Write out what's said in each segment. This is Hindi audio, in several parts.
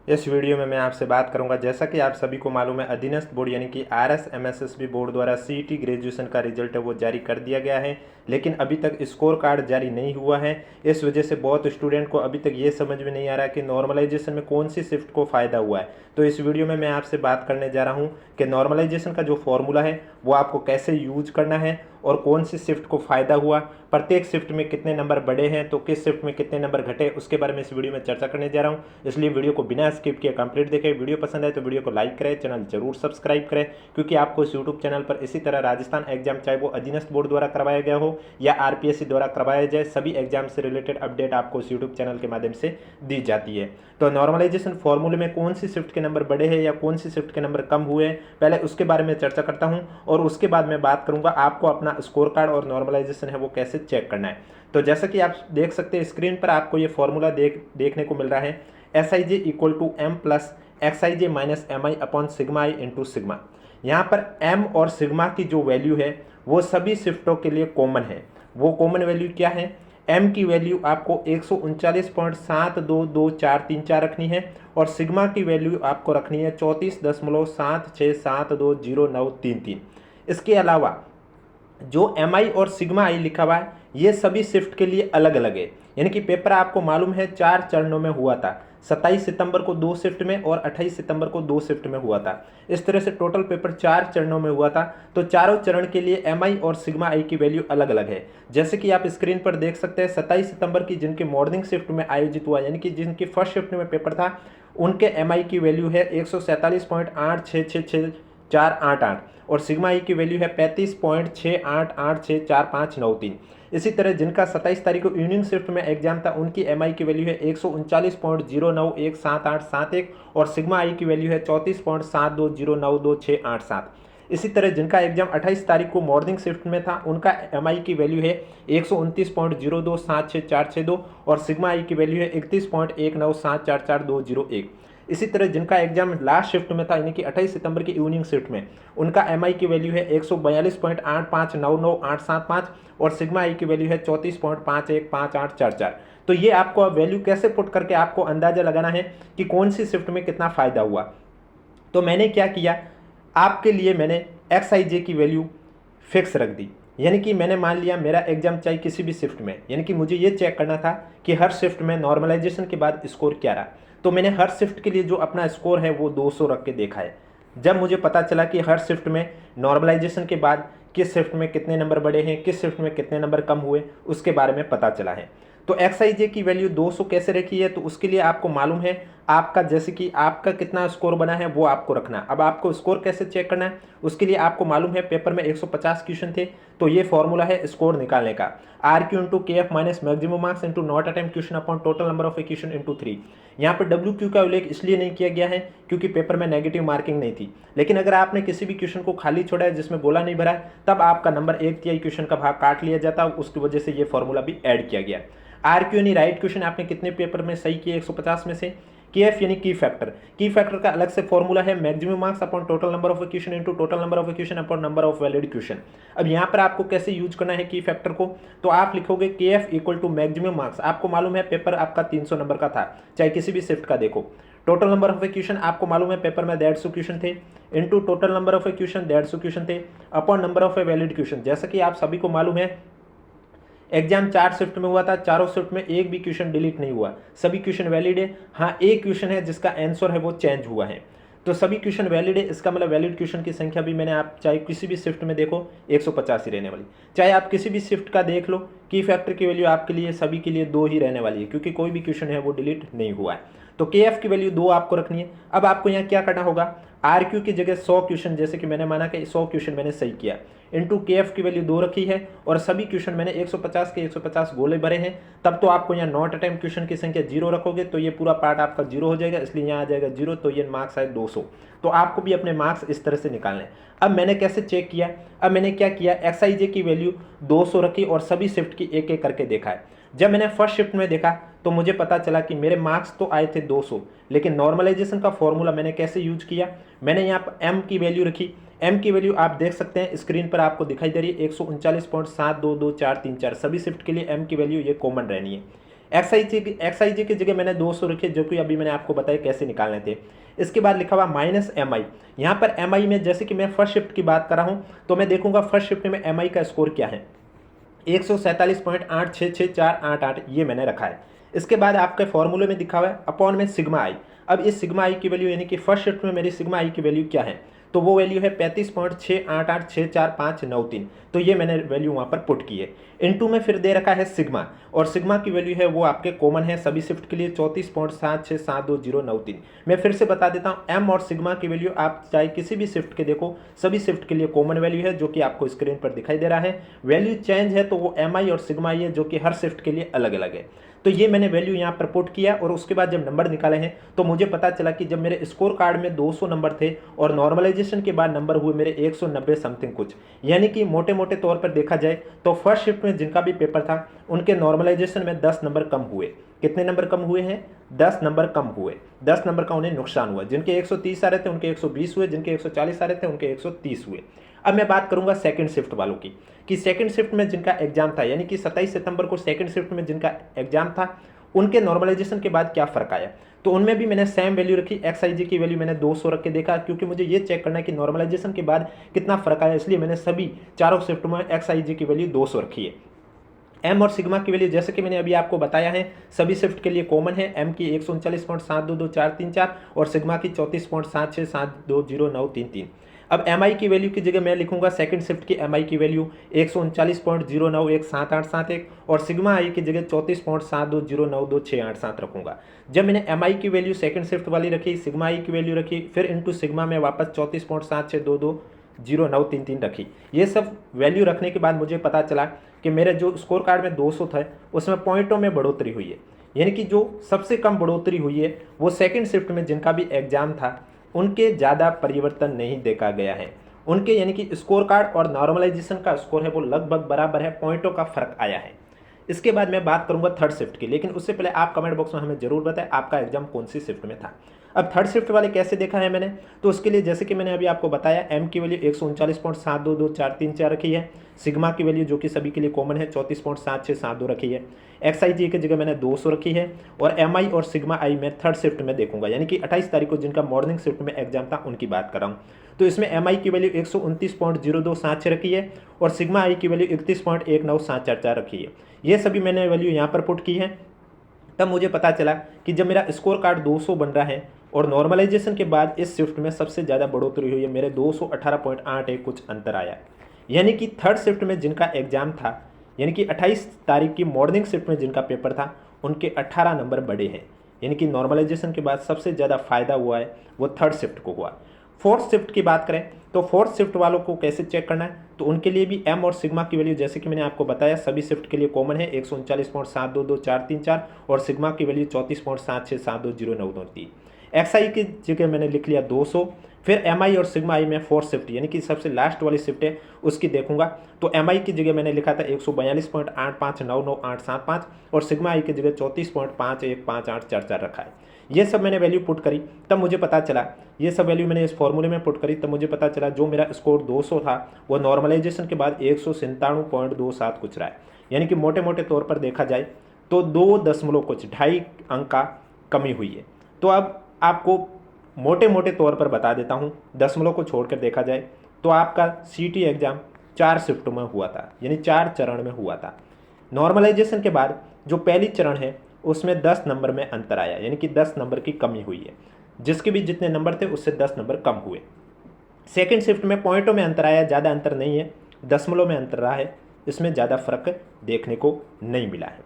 इस वीडियो में मैं आपसे बात करूंगा, जैसा कि आप सभी को मालूम है, अधीनस्थ बोर्ड यानी कि RSMSSB बोर्ड द्वारा सीईटी ग्रेजुएशन का रिजल्ट है वो जारी कर दिया गया है, लेकिन अभी तक स्कोर कार्ड जारी नहीं हुआ है। इस वजह से बहुत स्टूडेंट को अभी तक ये समझ में नहीं आ रहा कि नॉर्मलाइजेशन में कौन सी शिफ्ट को फ़ायदा हुआ है। तो इस वीडियो में मैं आपसे बात करने जा रहा हूँ कि नॉर्मलाइजेशन का जो फॉर्मूला है वो आपको कैसे यूज करना है और कौन सी शिफ्ट को फ़ायदा हुआ, प्रत्येक शिफ्ट में कितने नंबर बढ़े हैं तो किस शिफ्ट में कितने नंबर घटे, उसके बारे में इस वीडियो में चर्चा करने जा रहा हूँ। इसलिए वीडियो को बिना स्किप किए कंप्लीट देखें। वीडियो पसंद आए तो वीडियो को लाइक करें, चैनल जरूर सब्सक्राइब करें, क्योंकि आपको इस यूट्यूब चैनल पर इसी तरह राजस्थान एग्जाम, चाहे वो अधीनस्थ बोर्ड द्वारा करवाया गया हो या RPSC द्वारा करवाया जाए, सभी एग्जाम से रिलेटेड अपडेट आपको इस यूट्यूब चैनल के माध्यम से दी जाती है। तो नॉर्मलाइजेशन फॉर्मूले में कौन सी शिफ्ट के नंबर बढ़े हैं या कौन सी शिफ्ट के नंबर कम हुए हैं, पहले उसके बारे में चर्चा करता हूं और उसके बाद मैं बात करूंगा आपको अपना स्कोर कार्ड और नॉर्मलाइजेशन है वो कैसे चेक करना है। तो जैसा कि आप देख सकते हैं स्क्रीन पर आपको ये फॉर्मूला देखने को मिल रहा है, SIJ equal to M plus XIJ minus MI upon sigma I into sigma. यहाँ पर M और सिग्मा की जो वैल्यू है वो सभी शिफ्टों के लिए कॉमन है। वो कॉमन वैल्यू क्या है? M की वैल्यू आपको 139.722434 रखनी है और सिग्मा की वैल्यू आपको रखनी है 34.76720933। इसके अलावा जो MI और सिग्मा आई लिखा हुआ है ये सभी शिफ्ट के लिए अलग अलग है, यानी कि पेपर आपको मालूम है 4 चरणों में हुआ था। 27 सितंबर को 2 शिफ्ट में और 28 सितंबर को 2 शिफ्ट में हुआ था। इस तरह से टोटल पेपर 4 चरणों में हुआ था। तो चारों चरण के लिए MI और सिग्मा आई की वैल्यू अलग अलग है। जैसे कि आप स्क्रीन पर देख सकते हैं 27 सितंबर की जिनके मॉर्निंग शिफ्ट में आयोजित हुआ, यानी कि जिनकी फर्स्ट शिफ्ट में पेपर था, उनके MI की वैल्यू है 147.866488 और सिग्मा आई की वैल्यू है 35.68864593। इसी तरह जिनका 27 तारीख को इवनिंग शिफ्ट में एग्जाम था उनकी MI की वैल्यू है 139.091781 और सिग्मा आई की वैल्यू है 34.72092687। इसी तरह जिनका एग्जाम 28 तारीख को मॉर्निंग शिफ्ट में था उनका MI की वैल्यू है 129.027642 और सिग्मा आई की वैल्यू है 31.19744201। इसी तरह जिनका एग्जाम लास्ट शिफ्ट में था, यानी कि 28 सितंबर की इवनिंग शिफ्ट में, उनका MI की वैल्यू है 142.85999875 और सिग्मा आई की वैल्यू है 34.515844। तो ये आपको अब वैल्यू कैसे पुट करके आपको अंदाजा लगाना है कि कौन सी शिफ्ट में कितना फायदा हुआ। तो मैंने क्या किया, आपके लिए मैंने XIJ की वैल्यू फिक्स रख दी, यानी कि मैंने मान लिया मेरा एग्जाम चाहे किसी भी शिफ्ट में, यानी कि मुझे ये चेक करना था कि हर शिफ्ट में नॉर्मलाइजेशन के बाद स्कोर क्या रहा। तो मैंने हर शिफ्ट के लिए जो अपना स्कोर है वो 200 रख के देखा है। जब मुझे पता चला कि हर शिफ्ट में नॉर्मलाइजेशन के बाद किस शिफ्ट में कितने नंबर बढ़े हैं, किस शिफ्ट में कितने नंबर कम हुए, उसके बारे में पता चला है। तो XIJ की वैल्यू 200 कैसे रखी है, तो उसके लिए आपको मालूम है आपका, जैसे कि आपका कितना स्कोर बना है वो आपको रखना। अब आपको स्कोर कैसे चेक करना है, उसके लिए आपको मालूम है पेपर में 150 क्वेश्चन थे, तो ये फॉर्मूला है स्कोर निकालने का, RQ into KF minus maximum marks into not attempt question upon total number of question into 3। यहाँ पर WQ का उल्लेख इसलिए नहीं किया गया है क्योंकि पेपर में नेगेटिव मार्किंग नहीं थी, लेकिन अगर आपने किसी भी क्वेश्चन को खाली छोड़ा है जिसमें गोला नहीं भरा है तब आपका नंबर 1/3 क्वेश्चन का भाग काट लिया जाता, उसकी वजह से ये फॉर्मूला भी ऐड किया गया। RQ यानी राइट क्वेश्चन आपने कितने पेपर में सही किए 150 में से। KF यानी की फैक्टर, की फैक्टर का अलग से फॉर्मूला है maximum marks upon total number of question into total number of question upon number of valid question. अब यहाँ पर आपको कैसे यूज करना है की फैक्टर को, तो आप लिखोगे KF equal to maximum marks. आपको मालूम है पेपर आपका 300 नंबर का था, चाहे किसी भी शिफ्ट का देखो। टोटल नंबर ऑफ क्वेश्चन आपको मालूम है पेपर में 150 क्वेश्चन थे, into total number of question 150 question थे, upon number of valid question. जैसा कि आप सभी को मालूम है एग्जाम 4 शिफ्ट में हुआ था, चारों शिफ्ट में एक भी क्वेश्चन डिलीट नहीं हुआ, सभी क्वेश्चन वैलिड है। हाँ, एक क्वेश्चन है जिसका आंसर है वो चेंज हुआ है, तो सभी क्वेश्चन वैलिड है। इसका मतलब वैलिड क्वेश्चन की संख्या भी मैंने, आप चाहे किसी भी शिफ्ट में देखो 150 ही रहने वाली, चाहे आप किसी भी शिफ्ट का देख लो, की फैक्टर की वैल्यू आपके लिए सभी के लिए 2 ही रहने वाली है, क्योंकि कोई भी क्वेश्चन है वो डिलीट नहीं हुआ है। तो KF की वैल्यू 2 आपको रखनी है। अब आपको यहाँ क्या करना होगा, RQ की जगह 100 क्वेश्चन, जैसे कि मैंने माना कि 100 क्वेश्चन मैंने सही किया, इनटू KF की वैल्यू 2 रखी है और सभी क्वेश्चन मैंने 150 के 150 गोले भरे हैं, तब तो आपको यहाँ नॉट अटेम्प्ट क्वेश्चन की संख्या 0 रखोगे तो ये पूरा पार्ट आपका 0 हो जाएगा, इसलिए यहाँ आ जाएगा 0, तो ये मार्क्स आए 200। तो आपको भी अपने मार्क्स इस तरह से निकालने हैं। अब मैंने कैसे चेक किया, अब मैंने क्या किया, XIJ की वैल्यू 200 रखी और सभी शिफ्ट की एक एक करके देखा है। जब मैंने फर्स्ट शिफ्ट में देखा तो मुझे पता चला कि मेरे मार्क्स तो आए थे 200, लेकिन नॉर्मलाइजेशन का फॉर्मूला मैंने कैसे यूज किया, मैंने यहाँ पर M की वैल्यू रखी। M की वैल्यू आप देख सकते हैं स्क्रीन पर आपको दिखाई दे रही है 139.722434, सभी शिफ्ट के लिए M की वैल्यू ये कॉमन रहनी है। एक्स आई जी की जगह मैंने 200 रखे, जो कि अभी मैंने आपको बताया कैसे निकालने थे। इसके बाद लिखा हुआ माइनस एम आई। यहाँ पर एम आई में जैसे कि मैं फर्स्ट शिफ्ट की बात कर रहा हूँ, तो मैं देखूंगा फर्स्ट शिफ्ट में एम आई का स्कोर क्या है, 147.866488 ये मैंने रखा है। इसके बाद आपके फॉर्मूले में दिखा हुआ है अपॉन में सिग्मा आई। अब इस सिग्मा आई की वैल्यू यानी कि फर्स्ट शिफ्ट में मेरी सिग्मा आई की वैल्यू क्या है, तो वो वैल्यू है 35.68864593। तो ये मैंने वैल्यू वहाँ पर पुट की है। इनटू में फिर दे रखा है सिग्मा, और सिग्मा की वैल्यू है वो आपके कॉमन है सभी शिफ्ट के लिए 34.76729093। मैं फिर से बता देता हूँ, एम और सिग्मा की वैल्यू आप चाहे किसी भी शिफ्ट के देखो, सभी शिफ्ट के लिए कॉमन वैल्यू है, जो कि आपको स्क्रीन पर दिखाई दे रहा है। वैल्यू चेंज है तो वो एम आई और सिग्मा आई है, जो कि हर शिफ्ट के लिए अलग अलग है। तो ये मैंने वैल्यू यहाँ पर पुट किया, और उसके बाद जब नंबर निकाले हैं तो मुझे पता चला कि जब मेरे स्कोर कार्ड में 200 नंबर थे और नॉर्मलाइजेशन के बाद नंबर हुए मेरे 190 समथिंग कुछ, यानी कि मोटे मोटे तौर पर देखा जाए तो फर्स्ट शिफ्ट में जिनका भी पेपर था उनके नॉर्मलाइजेशन में 10 नंबर कम हुए। कितने नंबर कम हुए हैं? 10 नंबर कम हुए। 10 नंबर का उन्हें नुकसान हुआ। जिनके 130 आ रहे थे उनके 120 हुए, जिनके 140 आ रहे थे उनके 130 हुए। अब मैं बात करूंगा सेकंड शिफ्ट वालों की, कि सेकंड शिफ्ट में जिनका एग्जाम था, यानी कि 27 सितंबर को सेकंड शिफ्ट में जिनका एग्जाम था, उनके नॉर्मलाइजेशन के बाद क्या फ़र्क आया। तो उनमें भी मैंने सेम वैल्यू रखी। एक्स आई जी की वैल्यू मैंने 200 रख के देखा, क्योंकि मुझे ये चेक करना है कि नॉर्मलाइजेशन के बाद कितना फ़र्क आया, इसलिए मैंने सभी चारों शिफ्ट में एक्स आई जी की वैल्यू 200 रखी है। एम और सिग्मा की वैल्यू जैसे कि मैंने अभी आपको बताया है सभी शिफ्ट के लिए कॉमन है। एम की 139.722434 और सिग्मा की 34.76720933। अब एम आई की वैल्यू की जगह मैं लिखूंगा सेकंड शिफ्ट की एम आई की वैल्यू 139.091781 और सिग्मा आई की जगह 34.72092687 रखूंगा। जब मैंने एम आई की वैल्यू सेकंड शिफ्ट वाली रखी, सिग्मा आई की वैल्यू रखी, फिर इंटू सिग्मा में वापस 34.76220933 रखी। ये सब वैल्यू रखने के बाद मुझे पता चला कि मेरे जो स्कोर कार्ड में 200 था उसमें पॉइंटों में बढ़ोतरी हुई है। यानी कि जो सबसे कम बढ़ोतरी हुई है वो सेकंड शिफ्ट में जिनका भी एग्जाम था उनके ज़्यादा परिवर्तन नहीं देखा गया है। उनके यानी कि स्कोर कार्ड और नॉर्मलाइजेशन का स्कोर है वो लगभग बराबर है, पॉइंटों का फर्क आया है। इसके बाद मैं बात करूंगा थर्ड शिफ्ट की, लेकिन उससे पहले आप कमेंट बॉक्स में हमें जरूर बताएं आपका एग्जाम कौन सी शिफ्ट में था। अब थर्ड शिफ्ट वाले कैसे देखा है मैंने, तो उसके लिए जैसे कि मैंने अभी आपको बताया एम की वैल्यू 139.722434 रखी है, सिग्मा की वैल्यू जो कि सभी के लिए कॉमन है 34.7672 रखी है, एक्स आई जी की जगह मैंने 200 रखी है, और एम आई और सिग्मा आई में थर्ड शिफ्ट में देखूंगा, यानी कि 28 तारीख को जिनका मॉर्निंग शिफ्ट में एग्जाम था उनकी बात कर रहा हूँ। तो इसमें एम आई की वैल्यू 129.0276 रखी है और सिग्मा आई की वैल्यू 31.19744 रखी है। ये सभी मैंने वैल्यू यहाँ पर पुट की है। तब मुझे पता चला कि जब मेरा स्कोर कार्ड 200 बन रहा है और नॉर्मलाइजेशन के बाद इस शिफ्ट में सबसे ज़्यादा बढ़ोतरी हुई है, मेरे 218.81 कुछ अंतर आया। यानी कि थर्ड शिफ्ट में जिनका एग्जाम था, यानी कि 28 तारीख की मॉर्निंग शिफ्ट में जिनका पेपर था उनके 18 नंबर बढ़े हैं। यानी कि नॉर्मलाइजेशन के बाद सबसे ज़्यादा फायदा हुआ है वो थर्ड शिफ्ट को हुआ। फोर्थ शिफ्ट की बात करें तो फोर्थ शिफ्ट वालों को कैसे चेक करना है, तो उनके लिए भी एम और सिग्मा की वैल्यू जैसे कि मैंने आपको बताया सभी शिफ्ट के लिए कॉमन है 139.722434 और सिग्मा की वैल्यू 34.76720993। एक्स आई की जगह मैंने लिख लिया 200। फिर एम आई और सिग्मा आई में फोर्थ शिफ्ट यानी कि सबसे लास्ट वाली शिफ्ट है उसकी देखूंगा, तो एम आई की जगह मैंने लिखा था 142.85999875 और सिग्मा आई की जगह 34.515844 रखा है। ये सब मैंने वैल्यू पुट करी, तब मुझे पता चला, ये सब वैल्यू मैंने इस फॉर्मूले में पुट करी, तब मुझे पता चला जो मेरा स्कोर 200 था वो नॉर्मलाइजेशन के बाद 197.27 कुछ रहा है। यानी कि मोटे मोटे तौर पर देखा जाए तो 2.2 अंक का कमी हुई है। तो अब आपको मोटे मोटे तौर पर बता देता हूँ, दशमलव को छोड़कर देखा जाए तो आपका सीटी एग्ज़ाम 4 शिफ्टों में हुआ था, यानी 4 चरण में हुआ था। नॉर्मलाइजेशन के बाद जो पहली चरण है उसमें 10 नंबर में अंतर आया, यानी कि 10 नंबर की कमी हुई है। जिसके भी जितने नंबर थे उससे 10 नंबर कम हुए। सेकेंड शिफ्ट में पॉइंटों में अंतर आया, ज़्यादा अंतर नहीं है, दशमलव में अंतर रहा है, इसमें ज़्यादा फर्क देखने को नहीं मिला है।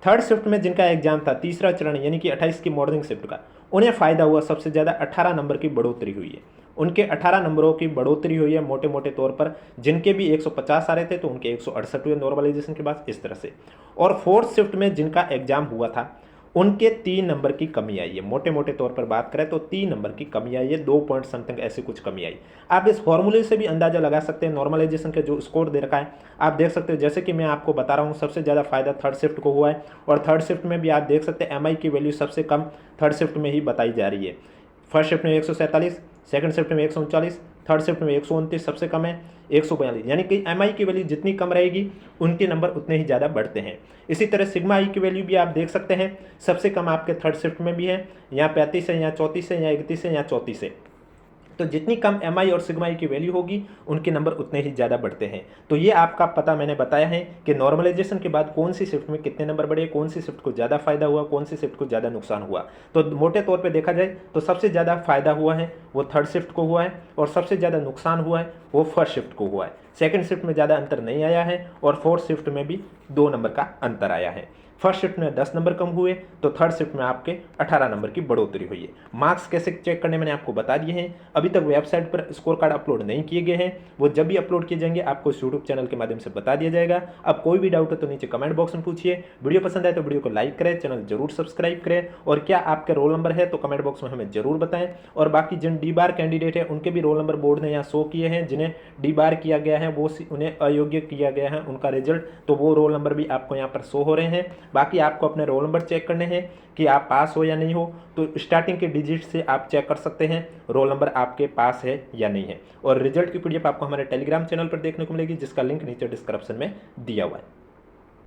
थर्ड शिफ्ट में जिनका एग्जाम था तीसरा चरण यानी कि 28 की मॉर्निंग शिफ्ट का, उन्हें फ़ायदा हुआ, सबसे ज़्यादा 18 नंबर की बढ़ोतरी हुई है। उनके 18 नंबरों की बढ़ोतरी हुई है मोटे मोटे तौर पर। जिनके भी 150 आ रहे थे तो उनके 168 हुए नॉर्मलाइजेशन के बाद, इस तरह से। और फोर्थ शिफ्ट में जिनका एग्जाम हुआ था उनके 3 नंबर की कमी आई है। मोटे मोटे तौर पर बात करें तो 3 नंबर की कमी आई है, 2 पॉइंट समथिंग ऐसी कुछ कमी आई। आप इस फॉर्मूले से भी अंदाजा लगा सकते हैं नॉर्मलाइजेशन का जो स्कोर दे रखा है। आप देख सकते हो जैसे कि मैं आपको बता रहा हूँ सबसे ज़्यादा फायदा थर्ड शिफ्ट को हुआ है, और थर्ड शिफ्ट में भी आप देख सकते हैं एम की वैल्यू सबसे कम थर्ड शिफ्ट में ही बताई जा रही है। फर्स्ट शिफ्ट में 147, सेकंड शिफ्ट में 139, थर्ड शिफ्ट में 129 सबसे कम है, 142, यानी कि एम आई की वैल्यू जितनी कम रहेगी उनके नंबर उतने ही ज़्यादा बढ़ते हैं। इसी तरह सिग्मा आई की वैल्यू भी आप देख सकते हैं, सबसे कम आपके थर्ड शिफ्ट में भी है, यहाँ 35 है, यहाँ 34 है, यहाँ 31 है, यहाँ 34 है। तो जितनी कम एम आई और सिग्मा आई की वैल्यू होगी उनके नंबर उतने ही ज़्यादा बढ़ते हैं। तो ये आपका पता मैंने बताया है कि नॉर्मलाइजेशन के बाद कौन सी शिफ्ट में कितने नंबर बढ़े, कौन सी शिफ्ट को ज़्यादा फायदा हुआ, कौन सी शिफ्ट को ज़्यादा नुकसान हुआ। तो मोटे तौर पे देखा जाए तो सबसे ज़्यादा फायदा हुआ है वो थर्ड शिफ्ट को हुआ है, और सबसे ज़्यादा नुकसान हुआ है वो फर्स्ट शिफ्ट को हुआ है। सेकेंड शिफ्ट में ज़्यादा अंतर नहीं आया है, और फोर्थ शिफ्ट में भी 2 नंबर का अंतर आया है। फर्स्ट शिफ्ट में 10 नंबर कम हुए तो थर्ड शिफ्ट में आपके 18 नंबर की बढ़ोतरी हुई है। मार्क्स कैसे चेक करने मैंने आपको बता दिए हैं। अभी तक वेबसाइट पर स्कोर कार्ड अपलोड नहीं किए गए हैं, वो जब भी अपलोड किए जाएंगे आपको यूट्यूब चैनल के माध्यम से बता दिया जाएगा। अब कोई भी डाउट हो तो नीचे कमेंट बॉक्स में पूछिए। वीडियो पसंद आए तो वीडियो को लाइक करें, चैनल जरूर सब्सक्राइब करें, और क्या आपका रोल नंबर है तो कमेंट बॉक्स में हमें जरूर बताएं। और बाकी जिन डी बार कैंडिडेट है उनके भी रोल नंबर बोर्ड ने यहाँ शो किए हैं, जिन्हें डी बार किया गया है वो उन्हें अयोग्य किया गया है उनका रिजल्ट, तो वो रोल नंबर भी आपको यहाँ पर शो हो रहे हैं। बाकी आपको अपने रोल नंबर चेक करने हैं कि आप पास हो या नहीं हो, तो स्टार्टिंग के डिजिट से आप चेक कर सकते हैं रोल नंबर आपके पास है या नहीं है। और रिजल्ट की पीडीएफ आपको हमारे टेलीग्राम चैनल पर देखने को मिलेगी, जिसका लिंक नीचे डिस्क्रिप्शन में दिया हुआ है।